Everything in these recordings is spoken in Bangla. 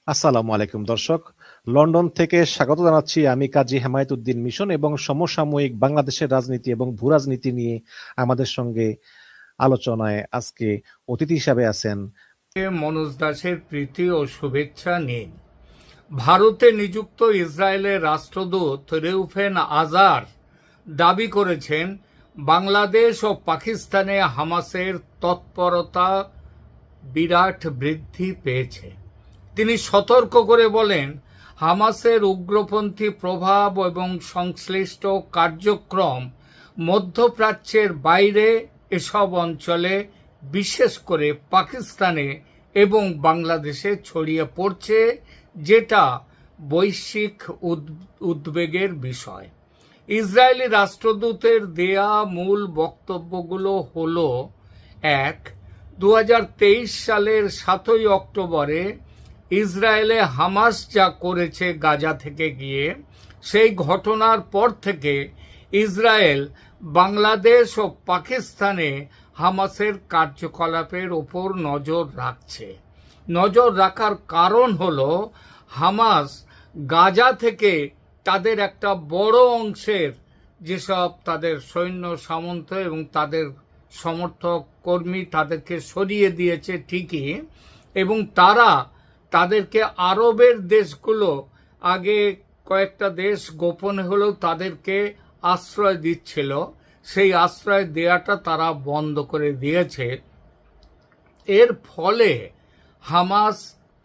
আসসালামু আলাইকুম দর্শক, লন্ডন থেকে স্বাগত জানাচ্ছি। আমি কাজী হেমায়েতুদ্দিন মিশন এবং সমসাময়িক বাংলাদেশের রাজনীতি এবং ভূরাজনীতি নিয়ে আমাদের সঙ্গে আলোচনায় আজকে অতিথি হিসাবে আছেন মনোজ দাসের প্রীতি ও শুভেচ্ছা নিন। ভারতে নিযুক্ত ইসরায়েলের রাষ্ট্রদূত রেউফেন আজার দাবি করেছেন বাংলাদেশ ও পাকিস্তানে হামাসের তৎপরতা বিরাট বৃদ্ধি পেয়েছে। তিনি সতর্ক করে বলেন, হামাসের উগ্রপন্থী প্রভাব এবং সংশ্লিষ্ট কার্যক্রম মধ্যপ্রাচ্যের বাইরে এসব অঞ্চলে, বিশেষ করে পাকিস্তানে এবং বাংলাদেশে ছড়িয়ে পড়ছে, যেটা বৈশ্বিক উদ্বেগের বিষয়। ইসরায়েলি রাষ্ট্রদূতের দেয়া মূল বক্তব্যগুলো হল: ১. 2023 সালের 7 অক্টোবরে ইসরায়েলে হামাস যা করেছে গাজা থেকে গিয়ে, সেই ঘটনার পর থেকে ইসরায়েল বাংলাদেশ ও পাকিস্তানে হামাসের কার্যকলাপের ওপর নজর রাখছে। নজর রাখার কারণ হল, হামাস গাজা থেকে তাদের একটা বড় অংশের যেসব তাদের সৈন্য সামন্ত এবং তাদের সমর্থক কর্মী তাদেরকে সরিয়ে দিয়েছে ঠিকই, এবং তারা তাদেরকে আরবের দেশগুলো, আগে কয়েকটা দেশ গোপনে হলেও তাদেরকে আশ্রয় দিচ্ছিল, সেই আশ্রয় দেওয়াটা তারা বন্ধ করে দিয়েছে। এর ফলে হামাস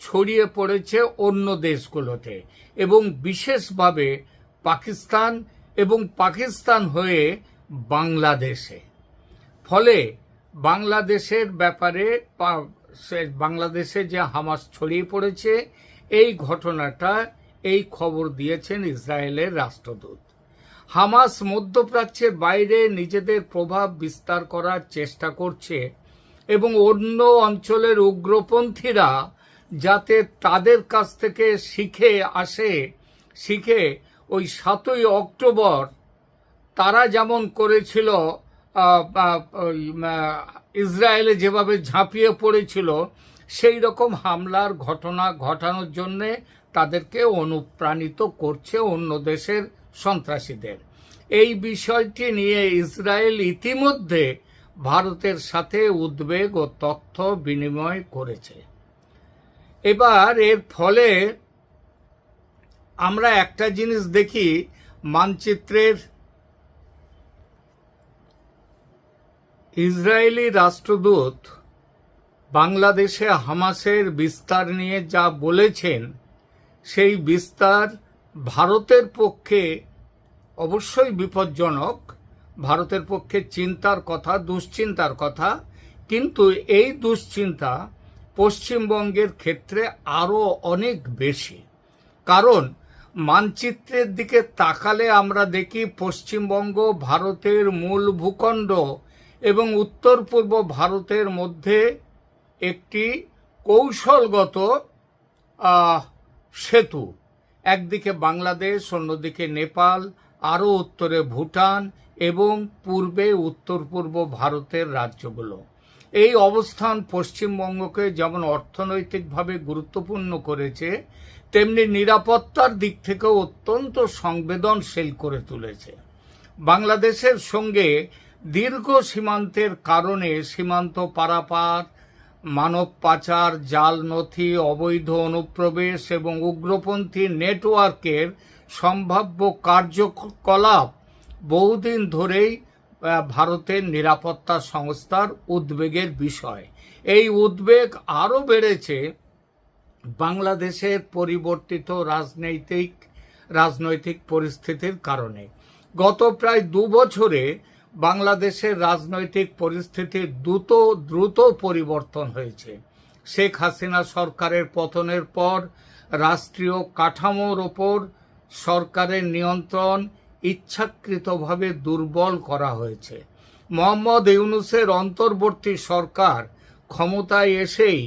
ছড়িয়ে পড়েছে অন্য দেশগুলোতে এবং বিশেষভাবে পাকিস্তান এবং পাকিস্তান হয়ে বাংলাদেশে। ফলে বাংলাদেশের ব্যাপারে, বাংলাদেশে যে হামাস ছড়িয়ে পড়েছে, এই ঘটনাটা, এই খবর দিয়েছেন ইসরায়েলের রাষ্ট্রদূত। হামাস মধ্যপ্রাচ্যের বাইরে নিজেদের প্রভাব বিস্তার করার চেষ্টা করছে এবং অন্য অঞ্চলের উগ্রপন্থীরা যাতে তাদের কাছ থেকে শিখে ওই 7 অক্টোবর তারা যেমন করেছিল, ইসরায়েলে যেভাবে ঝাঁপিয়ে পড়েছিল, সেই রকম হামলার ঘটনা ঘটানোর জন্য তাদেরকে অনুপ্রাণিত করছে অন্য দেশের সন্ত্রাসীদের। এই বিষয়টি নিয়ে ইসরায়েল ইতিমধ্যে ভারতের সাথে উদ্বেগ ও তথ্য বিনিময় করেছে। এবার এর ফলে আমরা একটা জিনিস দেখি, মানচিত্রের ইসরায়েলি রাষ্ট্রদূত বাংলাদেশে হামাসের বিস্তার নিয়ে যা বলেছেন, সেই বিস্তার ভারতের পক্ষে অবশ্যই বিপজ্জনক, ভারতের পক্ষে চিন্তার কথা, দুশ্চিন্তার কথা। কিন্তু এই দুশ্চিন্তা পশ্চিমবঙ্গের ক্ষেত্রে আরও অনেক বেশি। কারণ মানচিত্রের দিকে তাকালে আমরা দেখি পশ্চিমবঙ্গ ভারতের মূল ভূখণ্ড এবং উত্তর পূর্ব ভারতের মধ্যে একটি কৌশলগত সেতু। একদিকে বাংলাদেশ, অন্যদিকে নেপাল, আরও উত্তরে ভুটান এবং পূর্বে উত্তর পূর্ব ভারতের রাজ্যগুলো। এই অবস্থান পশ্চিমবঙ্গকে যেমন অর্থনৈতিকভাবে গুরুত্বপূর্ণ করেছে, তেমনি নিরাপত্তার দিক থেকেও অত্যন্ত সংবেদনশীল করে তুলেছে। বাংলাদেশের সঙ্গে দীর্ঘ সীমান্তের কারণে সীমান্ত পারাপার, মানব পাচার, জাল নথি, অবৈধ অনুপ্রবেশ এবং উগ্রপন্থী নেটওয়ার্কের সম্ভাব্য কার্যকলাপ বহুদিন ধরেই ভারতের নিরাপত্তা সংস্থার উদ্বেগের বিষয়। এই উদ্বেগ আরও বেড়েছে বাংলাদেশের পরিবর্তিত রাজনৈতিক পরিস্থিতির কারণে। গত প্রায় 2 বছরে বাংলাদেশের রাজনৈতিক পরিস্থিতির দ্রুত পরিবর্তন হয়েছে। শেখ হাসিনা সরকারের পতনের পর রাষ্ট্রীয় কাঠামোর ওপর সরকারের নিয়ন্ত্রণ ইচ্ছাকৃতভাবে দুর্বল করা হয়েছে। মোহাম্মদ ইউনূসের অন্তর্বর্তী সরকার ক্ষমতায় এসেই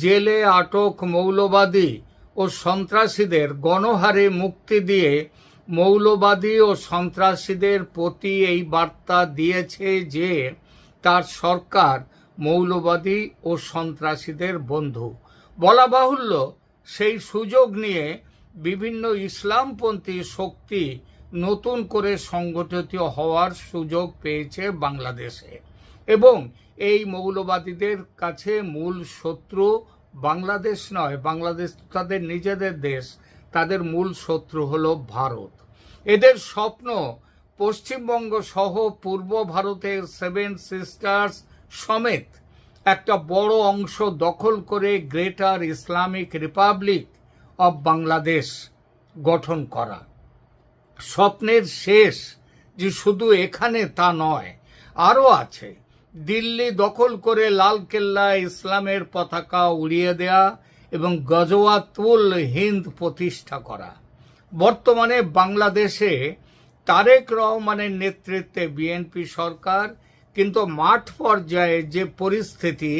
জেলে আটক মৌলবাদী ও সন্ত্রাসীদের গণহারে মুক্তি দিয়ে মৌলবাদী ও সন্ত্রাসীদের প্রতি এই বার্তা দিয়েছে যে তার সরকার মৌলবাদী ও সন্ত্রাসীদের বন্ধু। বলা বাহুল্য, সেই সুযোগ নিয়ে বিভিন্ন ইসলামপন্থী শক্তি নতুন করে সংগঠিত হওয়ার সুযোগ পেয়েছে বাংলাদেশে, এবং এই মৌলবাদীদের কাছে মূল শত্রু বাংলাদেশ নয়, বাংলাদেশ তাদের নিজেদের দেশ, তাদের মূল শত্রু হলো ভারত। এদের স্বপ্ন পশ্চিমবঙ্গ সহ পূর্ব ভারতের 7 সিস্টার্স সমেত একটা বড় অংশ দখল করে greater Islamic Republic of Bangladesh গঠন করা। স্বপ্নের শেষ যে শুধু এখানে তা নয়, আরও আছে। দিল্লি দখল করে লালকেল্লায় ইসলামের পতাকা উড়িয়ে দেয়া এবং গজওয়াতুল হিন্দ প্রতিষ্ঠা করা। বর্তমানে বাংলাদেশে তারেক রহমানের নেতৃত্বে বিএনপি সরকার, কিন্তু মাঠ পর্যায়ে যে পরিস্থিতি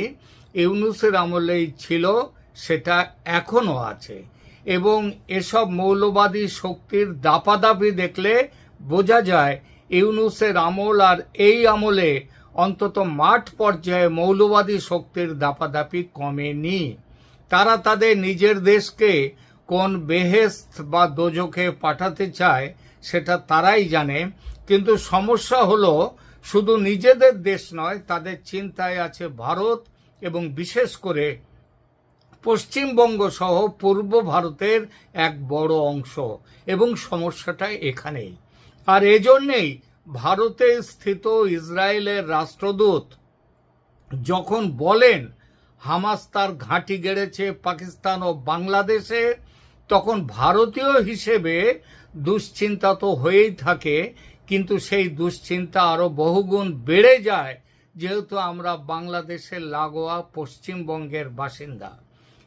ইউনূসের আমলেই ছিল সেটা এখনও আছে, এবং এসব মৌলবাদী শক্তির দাপাদাপি দেখলে বোঝা যায় ইউনূসের আমল আর এই আমলে অন্তত মাঠ পর্যায়ে মৌলবাদী শক্তির দাপাদাপি কমেনি। তারা তাদের নিজের দেশকে কোন বেহেশত বা দোজখে পাঠাতে চায় সেটা তারাই জানে, কিন্তু সমস্যা হলো শুধু নিজেদের দেশ নয়, তাদের চিন্তায় আছে ভারত এবং বিশেষ করে পশ্চিমবঙ্গ সহ পূর্ব ভারতের এক বড় অংশ, এবং সমস্যাটা এখানেই। আর এজন্যেই ভারতে স্থিত ইসরায়েলের রাষ্ট্রদূত যখন বলেন হামাস তার ঘাঁটি গেড়েছে পাকিস্তান ও বাংলাদেশে, তখন ভারতীয় হিসেবে দুশ্চিন্তা তো হয়েই থাকে, কিন্তু সেই দুশ্চিন্তা আরো বহুগুণ বেড়ে যায় যেহেতু আমরা বাংলাদেশের লাগোয়া পশ্চিমবঙ্গের বাসিন্দা,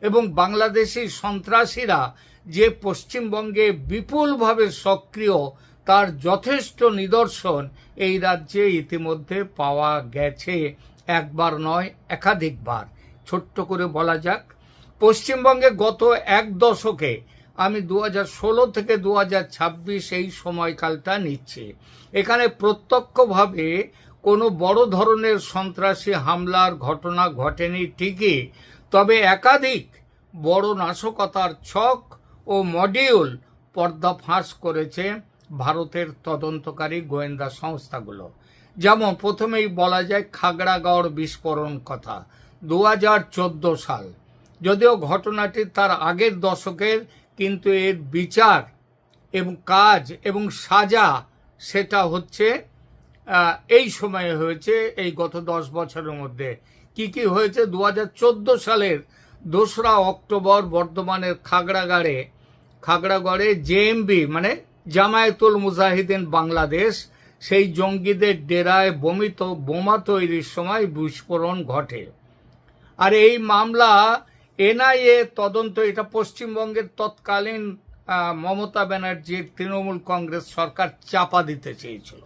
এবং বাংলাদেশি সন্ত্রাসীরা যে পশ্চিমবঙ্গে বিপুলভাবে সক্রিয় তার যথেষ্ট নিদর্শন এই রাজ্যে ইতিমধ্যে পাওয়া গেছে, একবার নয় একাধিকবার। ছোট্ট করে বলা যাক, পশ্চিমবঙ্গে গত এক দশকে, আমি 2016 থেকে 2026 এই সময়কালটা নিচ্ছি, এখানে প্রত্যক্ষভাবে কোনো বড় ধরনের সন্ত্রাসী হামলার ঘটনা ঘটেনি ঠিকই, তবে একাধিক বড় নাশকতার ছক ও মডিউল পর্দাফাঁস করেছে ভারতের তদন্তকারী গোয়েন্দা সংস্থাগুলো। যেমন প্রথমেই বলা যায় খাগড়াগড় বিস্ফোরণ কথা, 2014 সাল, যদিও ঘটনাটি তার আগের দশকের, কিন্তু এর বিচার এবং কাজ এবং সাজা সেটা হচ্ছে এই সময়ে হয়েছে, এই গত 10 বছরের মধ্যে। কি কি হয়েছে? 2014 সালের 2রা অক্টোবর বর্ধমানের খাগড়াগড়ে জেএমবি মানে জামায়াতুল মুজাহিদিন বাংলাদেশ সেই জঙ্গিদের ডেরায় বোমা তৈরির সময় বিস্ফোরণ ঘটে। আর এই মামলা এনআইএ তদন্ত, এটা পশ্চিমবঙ্গের তৎকালীন মমতা ব্যানার্জির তৃণমূল কংগ্রেস সরকার চাপা দিতে চেয়েছিল।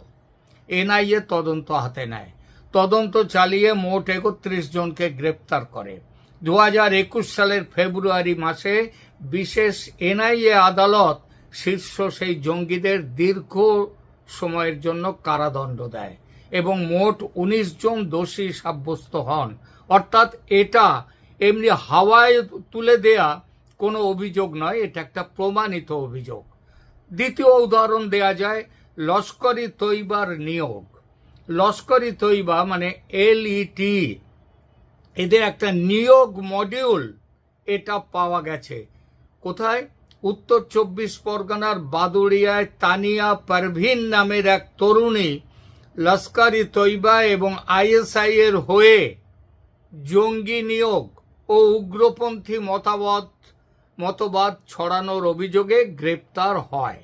এনআইএ তদন্ত হাতে নেয়, তদন্ত চালিয়ে মোট 31 জনকে গ্রেপ্তার করে। 2021 সালের ফেব্রুয়ারি মাসে বিশেষ এনআইএ আদালত শীর্ষ সেই জঙ্গিদের দীর্ঘ সময়ের জন্য কারাদণ্ড দেয় এবং মোট 19 জন দোষী সাব্যস্ত হন। অর্থাৎ এটা এমনি হাওয়ায় তুলে দেয়া কোনো অভিযোগ নয়, এটা একটা প্রমাণিত অভিযোগ। দ্বিতীয় উদাহরণ দেয়া যায় লস্কর-ই তৈবার নিয়োগ। লস্কর-ই তৈবা মানে এলইটি, এদের একটা নিয়োগ মডিউল এটা পাওয়া গেছে। কোথায়? উত্তর 24 পরগনার বাদুড়িয়ায় তানিয়া পারভিন নামের এক তরুণী লস্কর-ই তৈবা এবং আইএসআই এর হয়ে জঙ্গি নিয়োগ ও উগ্রপন্থী মতবাদ ছড়ানোর অভিযোগে গ্রেপ্তার হয়।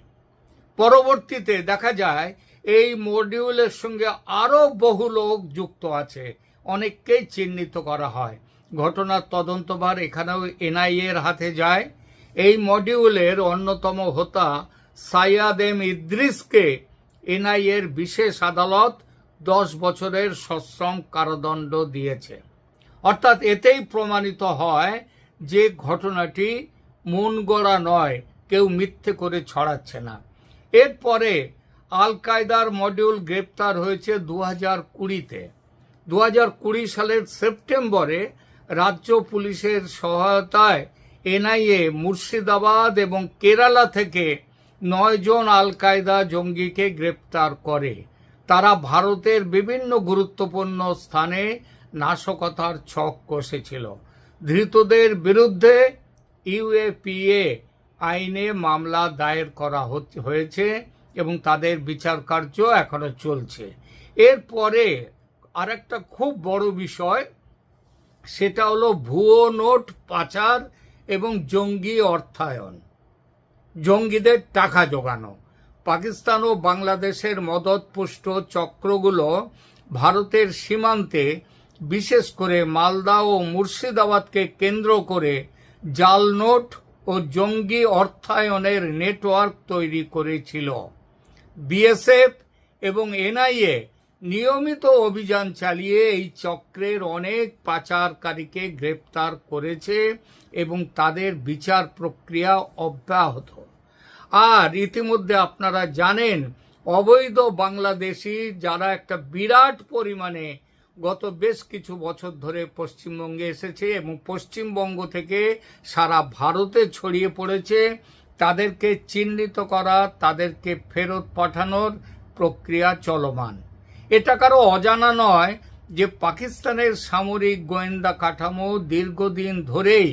পরবর্তীতে দেখা যায় এই মডিউলের সঙ্গে আরো বহু লোক যুক্ত আছে, অনেককেই চিহ্নিত করা হয়। ঘটনার তদন্তভার এখানেও এনআইএ এর হাতে যায়। এই মডিউলের অন্যতম হোতা সাইয়াদ এম ইদ্রিসকে এনআইএ এর বিশেষ আদালত 10 বছরের সশ্রম কারাদণ্ড দিয়েছে। অর্থাৎ এতেই প্রমাণিত হয় যে ঘটনাটি মন গড়া নয়, কেউ মিথ্যে করে ছড়াচ্ছে না। এরপরে আল কায়দার মডিউল গ্রেপ্তার হয়েছে 2020-তে। 2020 সালের সেপ্টেম্বরে রাজ্য পুলিশের সহায়তায় এনআইএ মুর্শিদাবাদ এবং কেরালা থেকে 9 জন আল কায়দা জঙ্গিকে গ্রেপ্তার করে। তারা ভারতের বিভিন্ন গুরুত্বপূর্ণ স্থানে নাশকতার ছক কষেছিল। ধৃতদের বিরুদ্ধে ইউএপিএ আইনে মামলা দায়ের করা হয়েছে এবং তাদের বিচার কার্য এখনো চলছে। এরপরে আরেকটা খুব বড় বিষয়, সেটা হলো ভুয়ো নোট পাচার এবং জঙ্গি অর্থায়ন, জঙ্গিদের টাকা জোগানো। পাকিস্তান ও বাংলাদেশের মদতপুষ্ট চক্রগুলো ভারতের সীমান্তে, বিশেষ করে মালদা ও মুর্শিদাবাদকে কেন্দ্র করে জাল নোট ও জঙ্গি অর্থায়নের নেটওয়ার্ক তৈরি করেছিল। বিএসএফ এবং এনআইএ নিয়মিত অভিযান চালিয়ে এই চক্রের অনেক পাচারকারীকে গ্রেপ্তার করেছে এবং তাদের বিচার প্রক্রিয়া অব্যাহত। আর ইতিমধ্যে আপনারা জানেন, অবৈধ বাংলাদেশি যারা একটা বিরাট পরিমাণে গত বেশ কিছু বছর ধরে পশ্চিমবঙ্গে এসেছে এবং পশ্চিমবঙ্গ থেকে সারা ভারতে ছড়িয়ে পড়েছে, তাদেরকে চিহ্নিত করা, তাদেরকে ফেরত পাঠানোর প্রক্রিয়া চলমান। এটা কারো অজানা নয় যে পাকিস্তানের সামরিক গোয়েন্দা কাঠামো দীর্ঘদিন ধরেই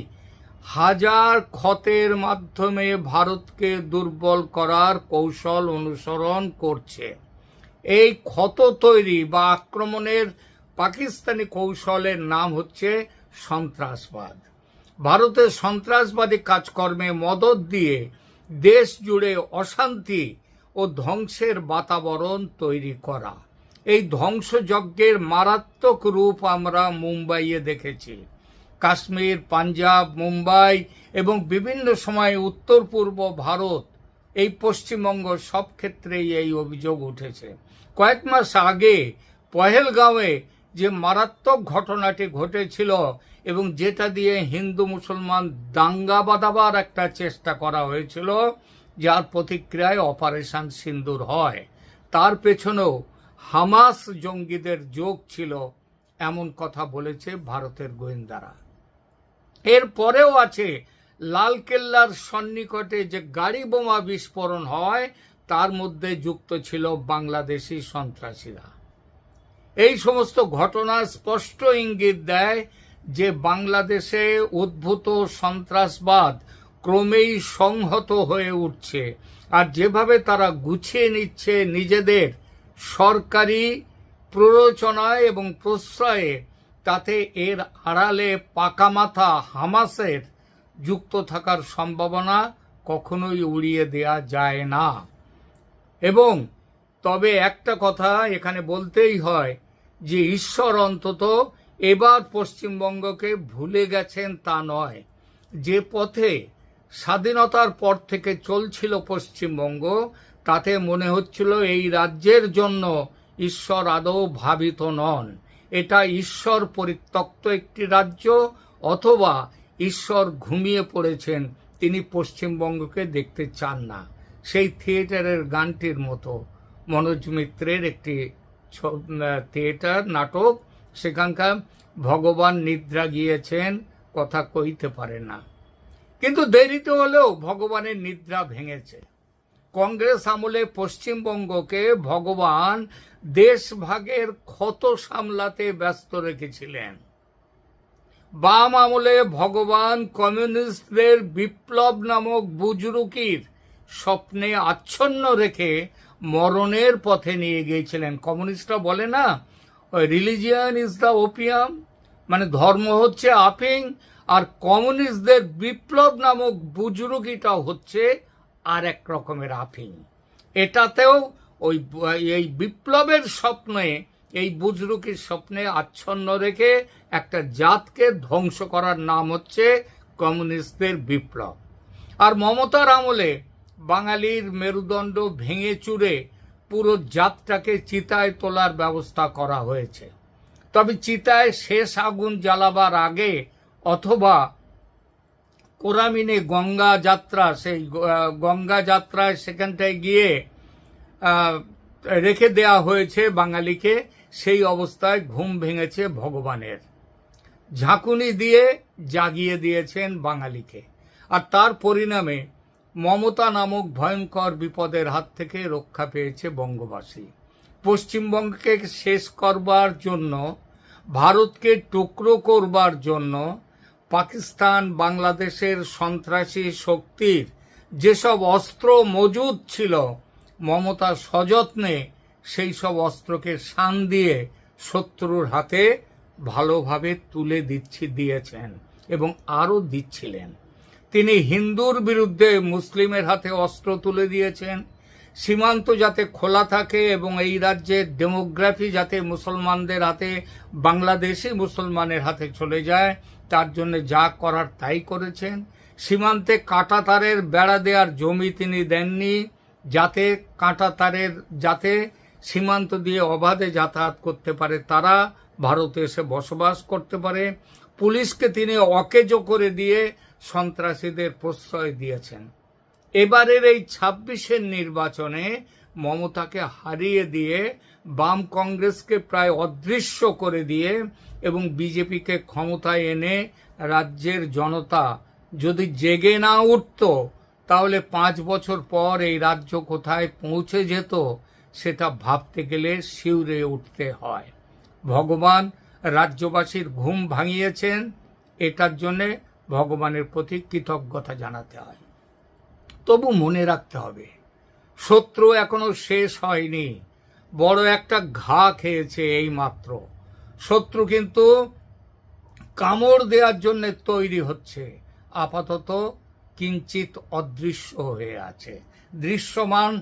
হাজার ক্ষতের মাধ্যমে ভারতকে দুর্বল করার কৌশল অনুসরণ করছে। এই ক্ষত তৈরি বা আক্রমণের পাকিস্তানি কৌশলের নাম হচ্ছে সন্ত্রাসবাদ। ভারতের সন্ত্রাসবাদী কাজকর্মে মদত দিয়ে দেশ জুড়ে অশান্তি ও ধ্বংসের বাতাবরণ তৈরি করা। এই ধ্বংসযজ্ঞের মারাত্মক রূপ আমরা মুম্বাইয়ে দেখেছি। কাশ্মীর, পাঞ্জাব, মুম্বাই এবং বিভিন্ন সময় উত্তর পূর্ব ভারত, এই পশ্চিমবঙ্গ, সব ক্ষেত্রেই এই অভিযোগ উঠেছে। কয়েক মাস আগে পহেলগাঁওয়ে যে মারাত্মক ঘটনাটি ঘটেছিল এবং যেটা দিয়ে হিন্দু মুসলমান দাঙ্গা বাঁধাবার একটা চেষ্টা করা হয়েছিল, যার প্রতিক্রিয়ায় অপারেশন সিন্দুর হয়, তার পেছনেও হামাস জঙ্গিদের যোগ ছিল, এমন কথা বলেছে ভারতের গোয়েন্দারা। এরপরেও আছে লালকেল্লার সন্নিকটে যে গাড়ি বোমা বিস্ফোরণ হয়, তার মধ্যে যুক্ত ছিল বাংলাদেশি সন্ত্রাসীরা। এই সমস্ত ঘটনা স্পষ্ট ইঙ্গিত দেয় যে বাংলাদেশে উদ্ভূত সন্ত্রাসবাদ ক্রমেই সংহত হয়ে উঠছে, আর যেভাবে তারা গুছিয়ে নিচ্ছে নিজেদের সরকারি প্ররোচনায় এবং প্রশ্রয়ে, তাতে এর আড়ালে পাকামাথা হামাসের যুক্ত থাকার সম্ভাবনা কখনোই উড়িয়ে দেয়া যায় না। এবং তবে একটা কথা এখানে বলতেই হয় যে ঈশ্বর অন্তত এবার পশ্চিমবঙ্গকে ভুলে গেছেন তা নয়। যে পথে স্বাধীনতার পর থেকে চলছিল পশ্চিমবঙ্গ, তাতে মনে হচ্ছিল এই রাজ্যের জন্য ঈশ্বর আদৌ ভাবিত নন। এটা ঈশ্বর পরিত্যক্ত একটি রাজ্য, অথবা ঈশ্বর ঘুমিয়ে পড়েছেন, তিনি পশ্চিমবঙ্গকে দেখতে চান না। সেই থিয়েটারের গানটির মতো, মনোজ মিত্রের একটি থিয়েটার নাটক, সেখানকার ভগবান নিদ্রা গিয়েছেন, কথা কইতে পারে না। কিন্তু দেরিতে হলেও ভগবানের নিদ্রা ভেঙেছে। কংগ্রেস আমলে পশ্চিমবঙ্গকে ভগবান দেশভাগের ক্ষত সামলাতে ব্যস্ত রেখেছিলেন। বাম আমলে ভগবান কমিউনিস্টদের বিপ্লব নামক বুজরুকির স্বপ্নে আচ্ছন্ন রেখে মরণের পথে নিয়ে গিয়েছিলেন। কমিউনিস্টরা বলে না, রিলিজিয়ান ইজ দ্য ওপিয়াম, মানে ধর্ম হচ্ছে আফিং, আর কমিউনিস্টদের বিপ্লব নামক বুজরুকিটা হচ্ছে আর এক রকমের আফিং। এটাতেও এই বিপ্লবের স্বপ্নে, এই বুজরুকির স্বপ্নে আচ্ছন্ন রেখে একটা জাতকে ধ্বংস করার নাম হচ্ছে কমিউনিস্টদের বিপ্লব। আর মমতার আমলে বাঙালির মেরুদণ্ড ভেঙে চুরে পুরো জাতটাকে চিতায় তোলার ব্যবস্থা করা হয়েছে। তবে চিতায় শেষ আগুন জ্বালাবার আগে, অথবা কোরামিনে গঙ্গা যাত্রা, সেই গঙ্গা যাত্রায় সেখানটায় গিয়ে রেখে দেয়া হয়েছে বাঙালিকে। সেই অবস্থায় ঘুম ভেঙেছে ভগবানের, ঝাঁকুনি দিয়ে জাগিয়ে দিয়েছেন বাঙালিকে। আর তার পরিণামে মমতা নামক ভয়ঙ্কর বিপদের হাত থেকে রক্ষা পেয়েছে বঙ্গবাসী। পশ্চিমবঙ্গকে শেষ করবার জন্য, ভারতকে টুকরো করবার জন্য পাকিস্তান বাংলাদেশের সন্ত্রাসী শক্তির যেসব অস্ত্র মজুদ ছিল, মমতা সযত্নে সেই সব অস্ত্রকে শান দিয়ে শত্রুর হাতে ভালোভাবে তুলে দিয়েছেন এবং আরও দিচ্ছিলেন। তিনি হিন্দুর বিরুদ্ধে মুসলিমের হাতে অস্ত্র তুলে দিয়েছেন। সীমান্ত যাতে খোলা থাকে এবং এই রাজ্যের ডেমোগ্রাফি যাতে মুসলমানদের হাতে, বাংলাদেশি মুসলমানের হাতে চলে যায়, তার জন্য যা করার তাই করেছেন। সীমান্তে কাঁটাতারের বেড়া দেওয়ার জমি তিনি দেননি, যাতে সীমান্ত দিয়ে অবাধে যাতায়াত করতে পারে, তারা ভারতে এসে বসবাস করতে পারে। পুলিশকে তিনি অকেজো করে দিয়ে সন্ত্রাসীদের প্রশ্রয় দিয়েছেন। এবারের এই ২৬-এর নির্বাচনে মমতাকে হারিয়ে দিয়ে, বাম কংগ্রেসকে প্রায় অদৃশ্য করে দিয়ে এবং বিজেপিকে ক্ষমতায় এনে রাজ্যের জনতা যদি জেগে না উঠত, তাহলে ৫ বছর পর এই রাজ্য কোথায় পৌঁছে যেত সেটা ভাবতে গেলে শিউরে উঠতে হয়। ভগবান রাজ্যবাসীর ঘুম ভাঙিয়েছেন, এটার জন্যে ভগবানের প্রতি কৃতজ্ঞতা জানাতে হয়। তবু মনে রাখতে হবে, শত্রু এখনো শেষ হয়নি, বড় একটা ঘা খেয়েছে এই মাত্র। শত্রু কিন্তু কামড় দেওয়ার জন্য তৈরি হচ্ছে, আপাতত কিঞ্চিত অদৃশ্য হয়ে আছে, দৃশ্যমান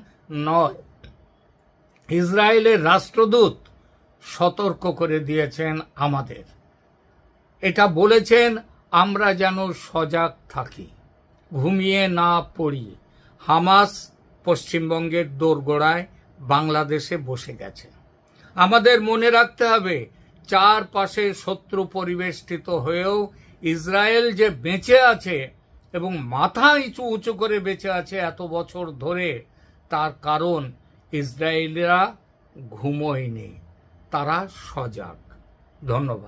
নয়। ইসরায়েলের রাষ্ট্রদূত সতর্ক করে দিয়েছেন আমাদের, এটা বলেছেন আমরা যেন সজাগ থাকি, ঘুমিয়ে না পড়ি। হামাস পশ্চিমবঙ্গের দোরগোড়ায় বাংলাদেশে বসে গেছে। আমাদের মনে রাখতে হবে, চারপাশে শত্রু পরিবেষ্টিত হয়েও ইসরায়েল যে বেঁচে আছে এবং মাথা উঁচু করে বেঁচে আছে এত বছর ধরে, তার কারণ ইসরায়েলিরা ঘুমোয়নি, তারা সজাগ। ধন্যবাদ।